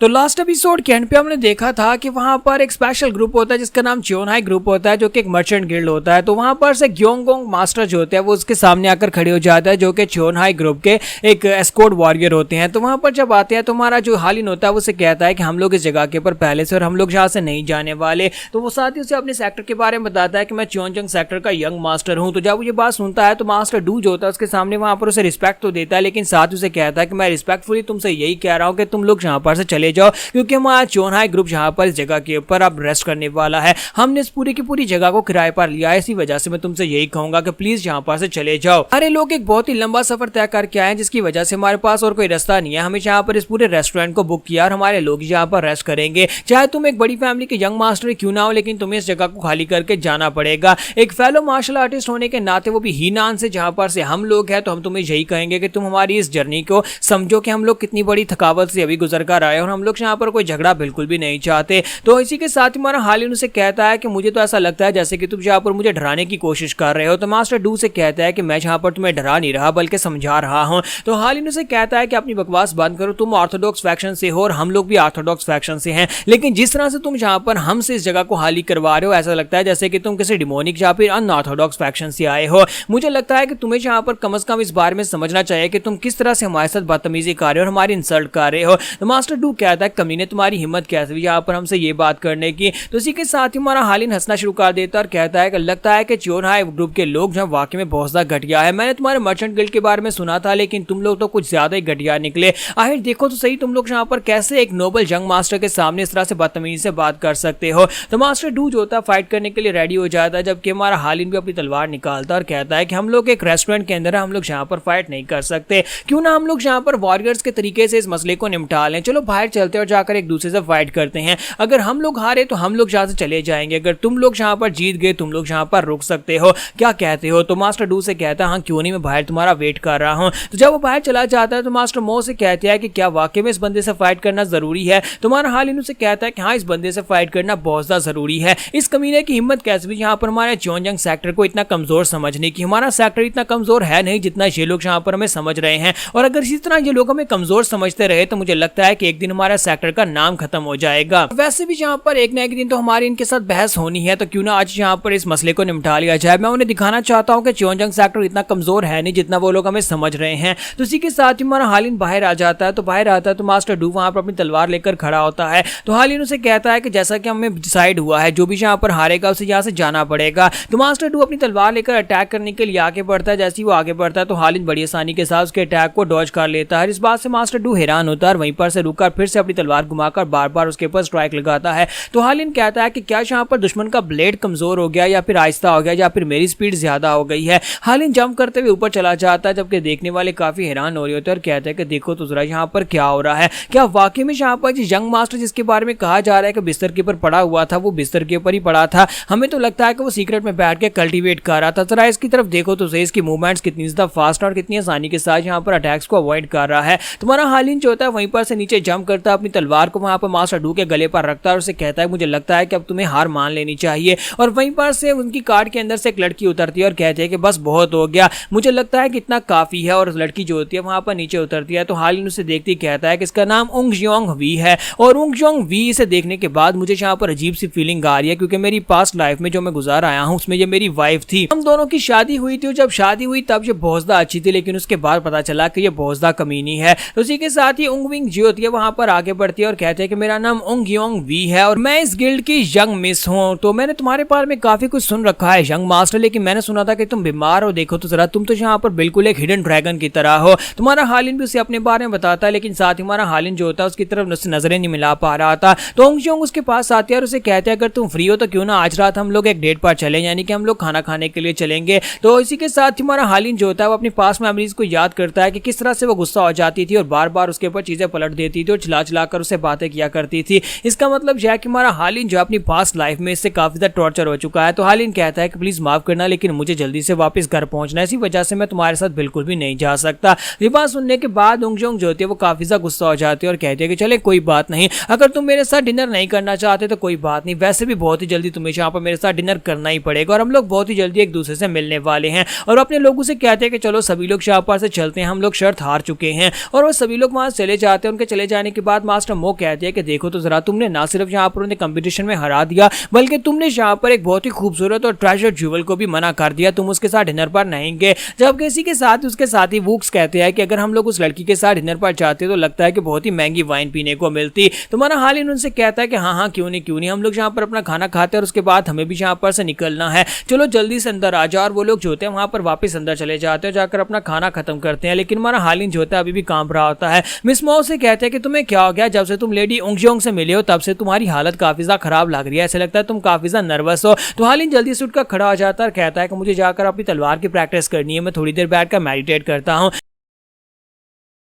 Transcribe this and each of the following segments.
तो last episode के and पे हमने देखा था कि वहां पर एक स्पेशल ग्रुप होता है जिसका नाम च्योनहाई ग्रुप होता है, जो कि एक मर्चेंट गिल्ड होता है। तो वहां पर से ग्योंगोंग मास्टर जो होते हैं वो उसके सामने आकर खड़े हो जाता है, जो कि च्योनहाई ग्रुप के एक एस्कॉर्ट वॉरियर होते हैं। तो वहां पर जब आते हैं तो हमारा जो हालिन होता है वो उसे कहता है कि हम लोग इस जगह के ऊपर पहले से और हम लोग यहाँ से नहीं जाने वाले। तो वो साथ ही उसे अपने सेक्टर के बारे में बताता है कि मैं च्योनजंग सेक्टर का यंग मास्टर हूँ। तो जब वो ये बात सुनता है तो मास्टर डू जो होता है उसके सामने वहां पर उसे रिस्पेक्ट तो देता है, लेकिन साथ उसे कहता है कि मैं रिस्पेक्टफुली तुमसे यही कह रहा हूँ कि तुम लोग यहाँ पर से चले जाओ, क्योंकि हमारा च्योनहाई ग्रुप यहाँ पर इस जगह के ऊपर अब रेस्ट करने वाला है। हमने इस पूरी की पूरी जगह को किराए पर लिया है, इसी वजह से मैं तुमसे यही कहूंगा कि प्लीज यहाँ पर से चले जाओ। अरे लोग एक बहुत ही लंबा सफर तय करके आए, जिसकी वजह से हमारे पास और कोई रास्ता नहीं है। हमें यहाँ पर इस पूरे रेस्टोरेंट को बुक किया और हमारे लोग यहाँ पर रेस्ट करेंगे। चाहे तुम एक बड़ी फैमिली के यंग मास्टर क्यों ना हो, लेकिन तुम्हें इस जगह को खाली करके जाना पड़ेगा। एक फेलो मार्शल आर्टिस्ट होने के नाते, वो भी हीनान से, जहाँ पर से हम लोग हैं, तो हम तुम्हें यही कहेंगे कि तुम हमारी इस जर्नी को समझो कि हम लोग कितनी बड़ी थकावट से अभी गुजर कर आए और हम लोग यहाँ पर कोई झगड़ा बिल्कुल भी नहीं चाहते। तो इसी के साथ ही हमारा हालिन उसे कहता है कि मुझे तो ऐसा लगता है जैसे कि तुम यहाँ पर मुझे डराने की कोशिश कर रहे हो। तो मास्टर डू से कहता है कि मैं यहाँ पर तुम्हें डरा नहीं रहा बल्कि समझा रहा हूँ। तो हालिन उसे कहता है कि अपनी बकवास बंद करो, तुम ऑर्थोडॉक्स फैक्शन से हो और हम लोग भी ऑर्थोडॉक्स फैक्शन से हैं, लेकिन जिस तरह से तुम यहाँ पर हमसे इस जगह को खाली करवा रहे हो, ऐसा लगता है जैसे कि तुम किसी डिमोनिक या फिर अनऑर्थोडॉक्स फैक्शन से आए हो। मुझे लगता है कि तुम्हें यहाँ पर कम से कम इस बारे में समझना चाहिए कि तुम किस तरह से हमारे साथ बदतमीजी कर रहे हो और हमारी इंसल्ट कर रहे हो। तो मास्टर डू कहता है कमीने तुम्हारी हिम्मत कैसे हुई यहाँ पर हमसे ये बात करने की। तो इसी के साथ ही हमारा हालिन हंसना शुरू कर देता है और कहता है कि लगता है कि च्योनहाई ग्रुप के लोग जो वाकई में बहुत ज्यादा घटिया है। मैंने तुम्हारे मर्चेंट गिल्ड के बारे में सुना था, लेकिन तुम लोग तो कुछ ज्यादा ही घटिया निकले। आखिर देखो तो सही, तुम लोग यहाँ पर कैसे एक नोबल यंग मास्टर के सामने इस तरह से बदतमीजी से बात कर सकते हो। तो मास्टर डू जो होता है फाइट करने के लिए रेडी हो जाता है, जबकि हमारा हालिन भी अपनी तलवार निकालता है और कहता है कि हम लोग एक रेस्टोरेंट के अंदर है, हम लोग यहाँ पर फाइट नहीं कर सकते। क्यों ना हम लोग यहाँ पर वॉरियर्स के तरीके से इस मसले को निपटा लें। चलो बाहर चलते हैं और जाकर एक दूसरे से फाइट करते हैं। अगर हम लोग हारे तो हम लोग यहाँ से चले जाएंगे, अगर तुम लोग यहाँ पर जीत गए तुम लोग यहाँ पर रुक सकते हो, क्या कहते हो। तो मास्टर डू से कहता है हाँ क्यों नहीं, मैं बाहर तुम्हारा वेट कर रहा हूँ। तो जब वो बाहर चला जाता है तो मास्टर मो से कहते हैं कि क्या वाकई में इस बंदे से फाइट करना जरूरी है। तुम्हारा हालिन से कहता है कि हाँ इस बंदे से फाइट करना बहुत ज्यादा जरूरी है। इस कमीने की हिम्मत कैसे भी यहाँ पर हमारे च्योनजंग सेक्टर को इतना कमजोर समझने की। हमारा सेक्टर इतना कमजोर है नहीं जितना ये लोग यहाँ पर हमें समझ रहे हैं, और अगर इसी तरह ये लोग हमें कमजोर समझते रहे तो मुझे लगता है कि एक दिन हमारा सेक्टर का नाम खत्म हो जाएगा। वैसे भी यहाँ पर एक न एक दिन तो हमारी इनके साथ बहस होनी है, तो क्यों ना आज यहाँ पर इस मसले को निपटा लिया जाए। मैं उन्हें दिखाना चाहता हूँ कि च्योनजंग सेक्टर इतना कमजोर है नहीं जितना वो लोग हमें समझ रहे हैं। तो इसी के साथ ही हमारा हालिन बाहर आ जाता है। तो बाहर आता है तो मास्टर डू वहां पर अपनी तलवार लेकर खड़ा होता है। तो हालिन उसे कहता है कि जैसा कि हमें डिसाइड हुआ है, जो भी यहाँ पर हारेगा उसे यहाँ से जाना पड़ेगा। तो मास्टर डू अपनी तलवार लेकर अटैक करने के लिए आगे बढ़ता है। जैसे ही वो आगे बढ़ता है तो हालिन बड़ी आसानी के साथ उसके अटैक को डॉज कर लेता है। इस बात से मास्टर डू हैरान होता है और वहीं पर से रुककर फिर से अपनी तलवार घुमाकर बार बार उसके ऊपर स्ट्राइक लगाता है। तो हालिन कहता है कि क्या यहाँ पर दुश्मन का ब्लेड कमजोर हो गया या फिर आहिस्ता हो गया या फिर मेरी स्पीड ज्यादा हो गई है। हालिन जंप करते हुए ऊपर चला जाता है, जबकि देखने वाले काफी हैरान हो रहे होते हैं और कहते हैं कि देखो तो जरा यहाँ पर क्या हो रहा है। क्या वाकई में यहाँ पर यंग मास्टर जिसके बारे में कहा जा रहा है कि बिस्तर के ऊपर पड़ा हुआ था वो बिस्तर के ऊपर ही पड़ा था। हमें तो लगता है कि वो सीक्रेट में बैठ के कल्टीवेट कर रहा था। जरा इसकी तरफ देखो तो सही, इसकी मूवमेंट्स कितनी ज्यादा फास्ट और कितनी आसानी के साथ यहाँ पर अटैक्स को अवॉइड कर रहा है। तुम्हारा हालिन जो होता है वहीं पर से नीचे जंप करता है, अपनी तलवार को वहां पर मास्टर डू के गले पर रखता है और उसे कहता है मुझे लगता है कि अब तुम्हें हार मान लेनी चाहिए। और वहीं पर से उनकी कार्ड के अंदर से एक लड़की उतरती है और कहती है कि बस बहुत हो गया, मुझे लगता है कि इतना काफी है। और लड़की जो होती है वहां पर नीचे उतरती है। तो हालिन उसे देखती कहता है कि इसका नाम उंग जियोंग वी है, और उंग जियोंग वी इसे देखने के बाद मुझे यहाँ पर अजीब सी फीलिंग आ रही है, क्योंकि मेरी पास्ट लाइफ में जो मैं गुजार आया हूँ उसमें ये मेरी वाइफ थी। हम दोनों की शादी हुई थी और जब शादी हुई तब ये बहुत ज्यादा अच्छी थी, लेकिन उसके बाद पता चला कि ये बहुत ज्यादा कमीनी है। तो उसी के साथ ही उंग विंग जी होती है वहां पर आगे बढ़ती है और कहते हैं कि मेरा नाम उंग जियोंग वी है और मैं इस गिल्ड की यंग मिस हूँ। तो मैंने तुम्हारे बारे में काफी कुछ सुन रखा है यंग मास्टर, लेकिन मैंने सुना था कि तुम बीमार हो। देखो तो जरा, तुम तो यहाँ पर बिल्कुल एक हिडन ड्रैगन की तरह हो। तुम्हारा हालिन भी उसे अपने बारे में बताता है, लेकिन साथ ही हमारा हालिन जो होता है उसकी तरफ नजरें नहीं मिला पा रहा था। तो उंग जियोंग उसके पास आते हैं और उसे कहते हैं अगर तुम फ्री हो तो क्यों ना आज रात हम लोग एक डेट पर चलें, यानी कि हम लोग खाना खाने के लिए चलेंगे। तो इसी के साथ ही हमारा हालिन जो होता है वो अपनी पास्ट मेमोरीज को याद करता है कि किस तरह से वो गुस्सा हो जाती थी और बार बार उसके ऊपर चीजें पलट देती थी और चिल्ला चिल्ला कर उसे बातें किया करती थी। इसका मतलब यह है कि हमारा हालिन जो अपनी पास्ट लाइफ में इससे काफी ज्यादा टॉर्चर हो चुका है। तो हालिन कहता है कि प्लीज माफ करना, लेकिन मुझे जल्दी से वापस घर पहुंचना है, इसी वजह से मैं तुम्हारे साथ बिल्कुल भी नहीं जा सकता। ये बात सुनने के बाद उंग जियोंग जो होती है वो काफी ज्यादा गुस्सा हो जाती है और कहती है कि चले कोई बात नहीं, अगर तुम मेरे साथ डिनर नहीं करना चाहते तो कोई बात नहीं, वैसे भी बहुत ही जल्दी तुम्हें यहाँ पर मेरे साथ डिनर करना ही पड़ेगा और हम लोग बहुत ही जल्दी एक दूसरे से मिलने वाले हैं। और अपने लोगों से कहते हैं कि चलो सभी लोग यहाँ पर से चलते हैं, हम लोग शर्त हार चुके हैं। और वो सभी लोग वहां चले जाते हैं। उनके चले जाने के बाद मास्टर मो कहते हैं कि देखो तो जरा, तुमने ना सिर्फ यहाँ पर उन्हें कंपटीशन में हरा दिया, बल्कि तुमने यहाँ पर एक बहुत ही खूबसूरत और ट्रेजर ज्वेल को भी मना कर दिया, तुम उसके साथ डिनर पर नहीं गए। जबकि इसी के साथ उसके साथी वुक्स कहते हैं कि अगर हम लोग उस लड़की के साथ डिनर पर जाते तो लगता है कि बहुत ही महंगी वाइन पीने को मिलती। तुम्हारा हालिन उनसे कहता है कि हाँ क्यों नहीं, हम लोग यहाँ पर अपना खाना खाते हैं और उसके बाद हमें भी यहाँ पर से निकलना है, चलो जल्दी से अंदर आ जाओ। और वो लोग जो होते हैं वहां पर वापस अंदर चले जाते हैं, जाकर अपना खाना खत्म करते हैं। लेकिन हमारा हालिन जो होता है अभी भी कांप रहा होता है। मिस मो से कहते हैं कि तुम्हें क्या हो गया, जब से तुम लेडी उंगजोंग से मिले हो तब से तुम्हारी हालत काफी ज्यादा खराब लग रही है, ऐसा लगता है तुम काफी ज्यादा नर्वस हो। तो हालिन जल्दी से उठकर खड़ा हो जाता है और कहता है कि मुझे जाकर अपनी तलवार की प्रैक्टिस करनी है, मैं थोड़ी देर बैठकर मेडिटेट करता हूँ।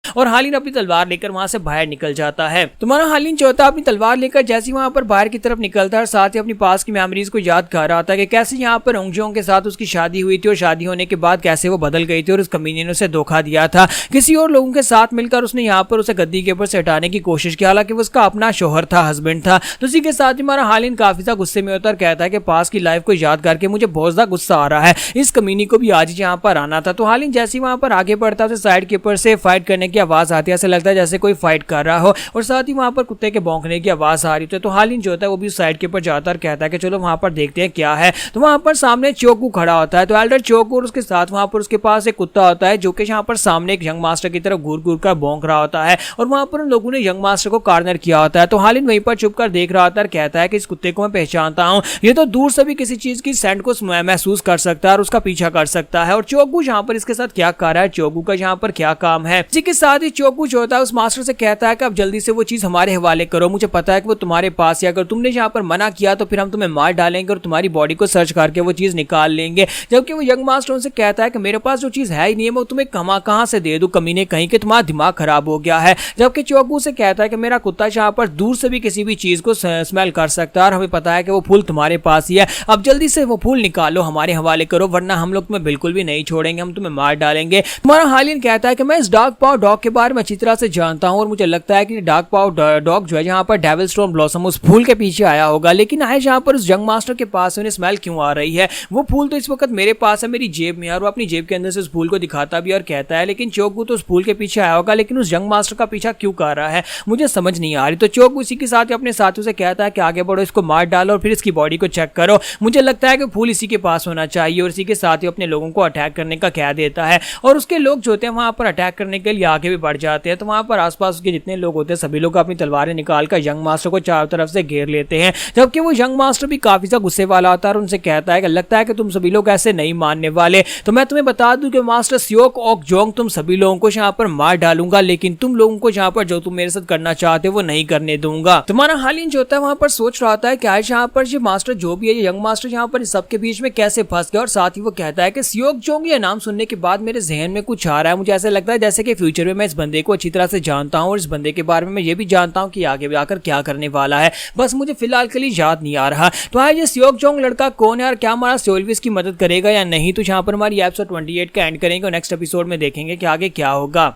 और हालिन अपनी तलवार लेकर वहां से बाहर निकल जाता है। तुम्हारा हालिन चाहता है अपनी तलवार लेकर जैसे ही वहां पर बाहर की तरफ निकलता है और साथ ही अपनी पास की मेमोरीज को याद कर रहा था कि कैसे यहाँ पर उंगजोंग के साथ उसकी शादी हुई थी और शादी होने के बाद कैसे वो बदल गई थी और उस कमीने ने उसे धोखा दिया था। किसी और लोगों के साथ मिलकर उसने यहाँ पर उसे गद्दी के ऊपर से हटाने की कोशिश की, हालांकि वो उसका अपना शोहर था, हस्बैंड था। तो उसी के साथ ही हमारा हालिन काफी ज्यादा गुस्से में होता है और कहता है कि पास की लाइफ को याद करके मुझे बहुत ज्यादा गुस्सा आ रहा है, इस कमीनी को भी आज ही यहाँ पर आना था। तो हालिन जैसे ही वहां पर आगे बढ़ता है साइड के ऊपर से फाइट करने की आवाज आती है, ऐसा लगता है जैसे कोई फाइट कर रहा हो, और साथ ही वहां पर कुत्ते के भौंकने की आवाज आ रही थी। तो हालिन जो होता है वो भी साइड के ऊपर जाता है और कहता है कि चलो वहां पर देखते हैं क्या है। तो वहां पर सामने चोकू खड़ा होता है। तो एल्डर चोकू और उसके साथ वहां पर उसके पास एक कुत्ता होता है जो कि यहाँ पर सामने एक यंग मास्टर की तरफ घूर घूर कर भौंक रहा होता है और वहां पर उन लोगों ने यंग मास्टर को कॉर्नर किया होता है। तो हालिन वहीं पर चुप कर देख रहा होता है और कहता है कि इस कुत्ते को मैं पहचानता हूँ, ये तो दूर से भी किसी चीज की सेंट को महसूस कर सकता है और उसका पीछा कर सकता है। और चोकू यहाँ पर इसके साथ क्या कर रहा है, चोकू का यहाँ पर क्या काम है। इसी के साथ ही चोकू जो होता है उस मास्टर से कहता है कि अब जल्दी से वो चीज हमारे हवाले करो, मुझे पता है कि वो तुम्हारे पास है, अगर तुमने यहाँ पर मना किया तो फिर हम तुम्हें मार डालेंगे और तुम्हारी बॉडी को सर्च करके वो चीज निकाल लेंगे। जबकि वो यंग मास्टर उनसे कहता है कि मेरे पास जो चीज है ही नहीं है, वो तुम्हें कहां से दे दूं कमीने, कहीं के तुम्हारा दिमाग खराब हो गया है। जबकि चोकू से कहता है कि मेरा कुत्ता यहाँ पर दूर से भी किसी भी चीज को स्मेल कर सकता है और हमें पता है कि वो फूल तुम्हारे पास ही है, अब जल्दी से वो फूल निकालो, हमारे हवाले करो, वरना हम लोग तुम्हें बिल्कुल भी नहीं छोड़ेंगे, हम तुम्हें मार डालेंगे। तुम्हारा हालिन कहता है कि मैं इस डार्क पावर डॉग के बारे में अच्छी तरह से जानता हूँ और मुझे लगता है कि डार्क पावर डॉग जो है यहाँ पर डेविल स्टोन ब्लॉसम उस फूल के पीछे आया होगा, लेकिन आज यहाँ पर उस यंग मास्टर के पास उन्हें स्मेल क्यों आ रही है, वो फूल तो इस वक्त मेरे पास है, मेरी जेब में है। और वो अपनी जेब के अंदर से उस फूल को दिखाता भी और कहता है लेकिन चोकू तो उस फूल के पीछे आया होगा, लेकिन उस यंग मास्टर का पीछा क्यों कर रहा है, मुझे समझ नहीं आ रही। तो चोकू इसी के साथ अपने साथियों से कहता है कि आगे बढ़ो, इसको मार डालो और फिर इसकी बॉडी को चेक करो, मुझे लगता है कि फूल इसी के पास होना चाहिए। और इसी के साथ ही अपने लोगों को अटैक करने का कह देता है और उसके लोग जो होते हैं वहां पर अटैक करने के लिए आगे भी बढ़ जाते हैं। तो वहां पर आसपास के जितने लोग होते हैं सभी लोग अपनी तलवारें निकालकर यंग मास्टर को चारों तरफ से घेर लेते हैं। जबकि वो यंग मास्टर भी काफी ज्यादा गुस्से वाला होता है और उनसे कहता है कि लगता है कि तुम सभी लोग ऐसे नहीं मानने वाले, तो मैं तुम्हें बता दूं कि मास्टर सियोक ओक जोंग तुम सभी लोगों को यहाँ पर मार डालूंगा, लेकिन तुम लोगों को यहाँ पर जो तुम मेरे साथ करना चाहते हो वो नहीं करने दूंगा। तुम्हारा हालिन जो होता है वहां पर सोच रहा था कि आज यहाँ पर ये मास्टर जो भी है, ये यंग मास्टर यहाँ पर सबके बीच में कैसे फंस गया। और साथ ही वो कहता है कि सियोक जोंग, ये नाम सुनने के बाद मेरे जहन में कुछ आ रहा है, मुझे ऐसा लगता है जैसे कि फ्यूचर में मैं इस बंदे को अच्छी तरह से जानता हूँ और इस बंदे के बारे में मैं ये भी जानता हूँ कि आगे आकर क्या करने वाला है, बस मुझे फिलहाल के लिए याद नहीं आ रहा। तो आज ये सियोक जोंग लड़का कौन है और क्या हमारा सोल्विस की मदद करेगा या नहीं, तो यहाँ पर हमारी एपिसोड 28 का एंड करेंगे और नेक्स्ट एपिसोड में देखेंगे कि आगे क्या होगा।